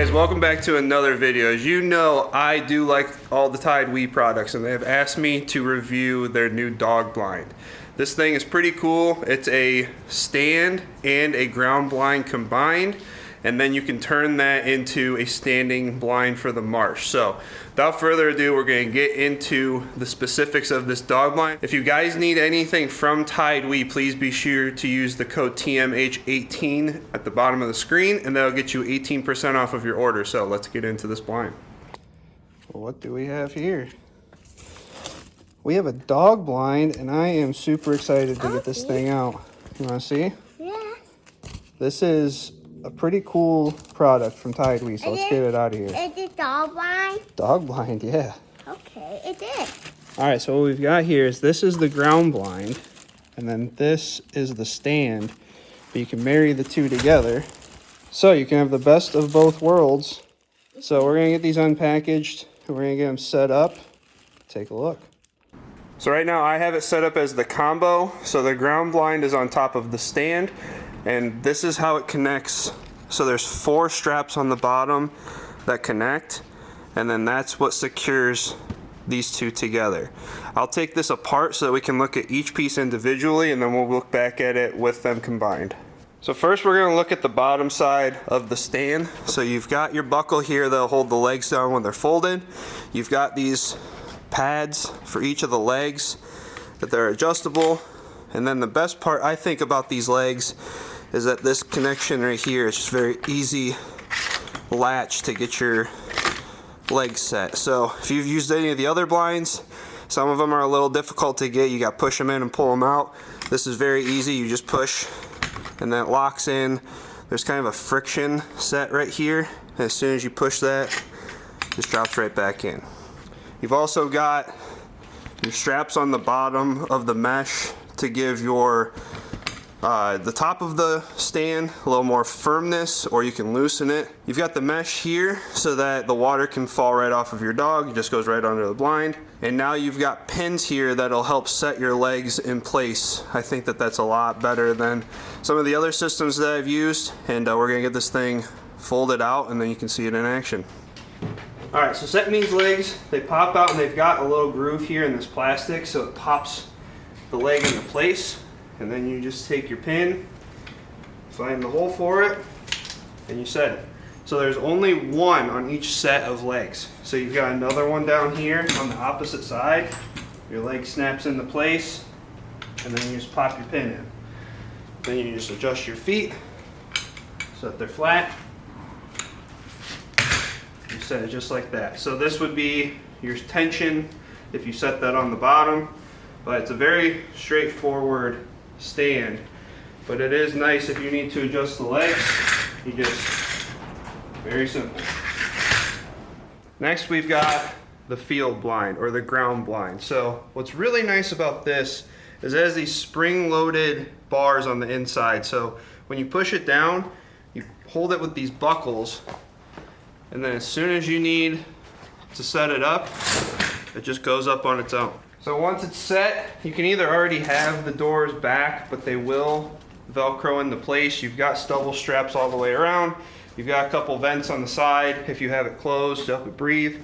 Hey guys, welcome back to another video. As you know, I do like all the TideWe products, and they have asked me to review their new dog blind. This thing is pretty cool. It's a stand and a ground blind combined, and then you can turn that into a standing blind for the marsh. So without further ado, we're going to get into the specifics of this dog blind. If you guys need anything from TideWe, please be sure to use the code TMH18 at the bottom of the screen, and that'll get you 18% off of your order. So let's get into this blind. Well, what do we have here? We have a dog blind, and I am super excited to get this thing out. You want to see? Yeah. This is a pretty cool product from TideWe, so let's get it out of here. Is it dog blind? Dog blind, yeah. Okay, it is. All right, so what we've got here is this is the ground blind, and then this is the stand. But you can marry the two together, so you can have the best of both worlds. So we're gonna get these unpackaged, and we're gonna get them set up. Take a look. So right now I have it set up as the combo. So the ground blind is on top of the stand, and this is how it connects. So there's 4 straps on the bottom that connect, and then that's what secures these two together. I'll take this apart so that we can look at each piece individually, and then we'll look back at it with them combined. So first we're gonna look at the bottom side of the stand. So you've got your buckle here that'll hold the legs down when they're folded. You've got these pads for each of the legs that they're adjustable. And then the best part I think about these legs is that this connection right here is just very easy latch to get your legs set. So if you've used any of the other blinds, some of them are a little difficult to get. You got to push them in and pull them out. This is very easy. You just push and then it locks in. There's kind of a friction set right here. And as soon as you push that, it just drops right back in. You've also got your straps on the bottom of the mesh to give your the top of the stand a little more firmness, or you can loosen it. You've got the mesh here so that the water can fall right off of your dog. It just goes right under the blind. And now you've got pins here that'll help set your legs in place. I think that that's a lot better than some of the other systems that I've used. And we're gonna get this thing folded out, and then you can see it in action. All right, so setting these legs, they pop out, and they've got a little groove here in this plastic, so it pops the leg into place. And then you just take your pin, find the hole for it, and you set it. So there's only one on each set of legs. So you've got another one down here on the opposite side. Your leg snaps into place, and then you just pop your pin in. Then you just adjust your feet so that they're flat. You set it just like that. So this would be your tension if you set that on the bottom, but it's a very straightforward stand. But it is nice if you need to adjust the legs. You just, very simple. Next we've got the field blind, or the ground blind. So what's really nice about this is it has these spring-loaded bars on the inside. So when you push it down, you hold it with these buckles, and then as soon as you need to set it up, it just goes up on its own. So once it's set, you can either already have the doors back, but they will Velcro into place. You've got stubble straps all the way around. You've got a couple vents on the side if you have it closed to help it breathe.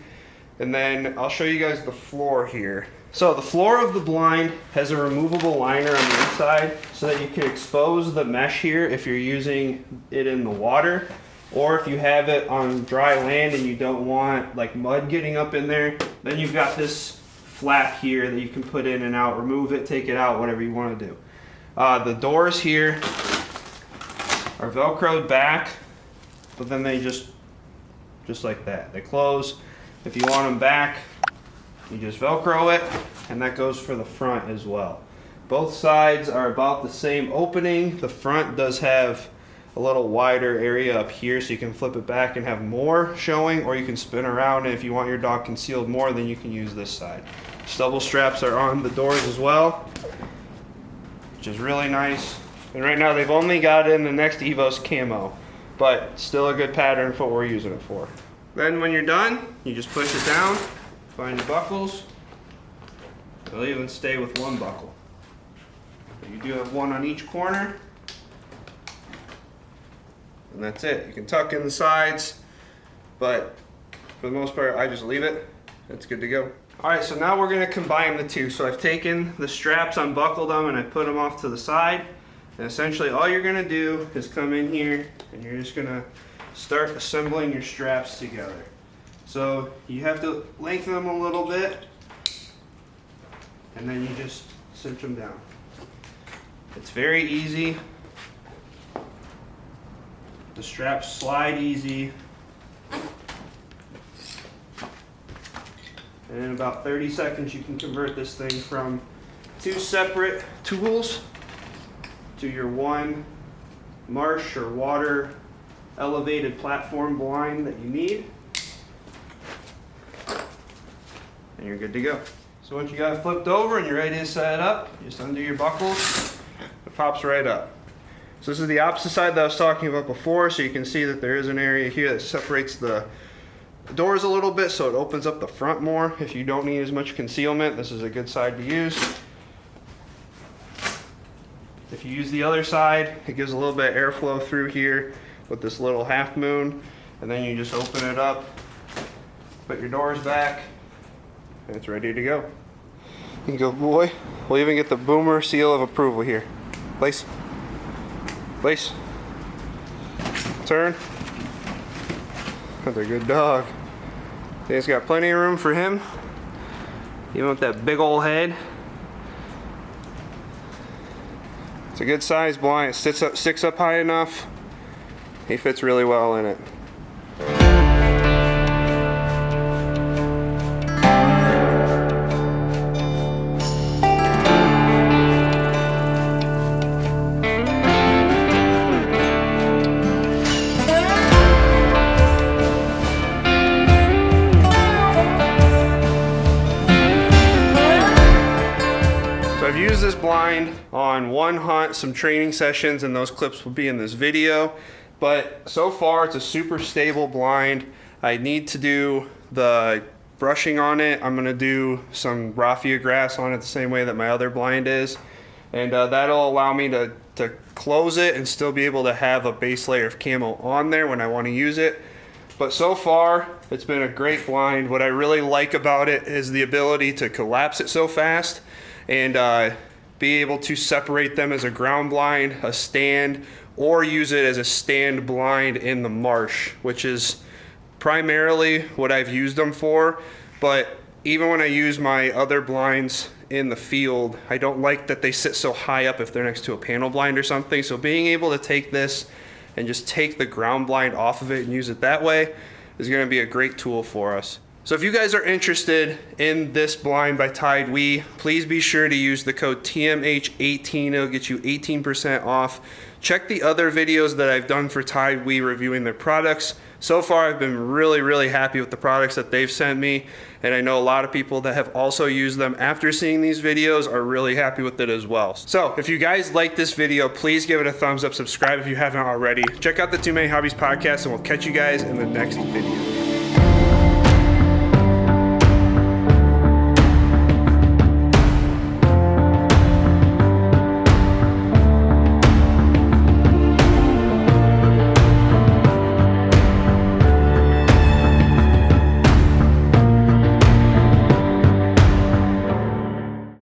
And then I'll show you guys the floor here. So the floor of the blind has a removable liner on the inside so that you can expose the mesh here if you're using it in the water, or if you have it on dry land and you don't want like mud getting up in there, then you've got this flap here that you can put in and out, remove it, take it out, whatever you want to do. The doors here are Velcroed back, but then they just like that. They close. If you want them back, you just Velcro it, and that goes for the front as well. Both sides are about the same opening. The front does have a little wider area up here, so you can flip it back and have more showing, or you can spin around, and if you want your dog concealed more, then you can use this side. Stubble straps are on the doors as well, which is really nice. And right now they've only got in the 𝐥𝐤𝐬𝐵, but still a good pattern for what we're using it for. Then when you're done, you just push it down, find your buckles. They'll even stay with one buckle. You do have one on each corner. And that's it. You can tuck in the sides, but for the most part, I just leave it. It's good to go. All right, so now we're gonna combine the two. So I've taken the straps, unbuckled them, and I put them off to the side. And essentially all you're gonna do is come in here and you're just gonna start assembling your straps together. So you have to lengthen them a little bit, and then you just cinch them down. It's very easy. The straps slide easy. And in about 30 seconds, you can convert this thing from two separate tools to your one marsh or water elevated platform blind that you need. And you're good to go. So once you got it flipped over and you're ready to set it up, just undo your buckles, it pops right up. So this is the opposite side that I was talking about before, so you can see that there is an area here that separates the doors a little bit, so it opens up the front more. If you don't need as much concealment, this is a good side to use. If you use the other side, it gives a little bit of airflow through here with this little half moon, and then you just open it up, put your doors back, and it's ready to go. You can go, boy. We'll even get the boomer seal of approval here. Lace. Lace. Turn. Another good dog. It's got plenty of room for him, even with that big old head. It's a good size blind. It sticks up high enough. He fits really well in it. I've used this blind on one hunt, some training sessions, and those clips will be in this video. But so far, it's a super stable blind. I need to do the brushing on it. I'm gonna do some raffia grass on it the same way that my other blind is. And that'll allow me to close it and still be able to have a base layer of camo on there when I wanna use it. But so far, it's been a great blind. What I really like about it is the ability to collapse it so fast and be able to separate them as a ground blind, a stand, or use it as a stand blind in the marsh, which is primarily what I've used them for. But even when I use my other blinds in the field, I don't like that they sit so high up if they're next to a panel blind or something. So being able to take this and just take the ground blind off of it and use it that way is gonna be a great tool for us. So if you guys are interested in this blind by TideWe, please be sure to use the code TMH18. It'll get you 18% off. Check the other videos that I've done for TideWe reviewing their products. So far, I've been really, really happy with the products that they've sent me. And I know a lot of people that have also used them after seeing these videos are really happy with it as well. So if you guys like this video, please give it a thumbs up, subscribe if you haven't already. Check out the Too Many Hobbies podcast, and we'll catch you guys in the next video.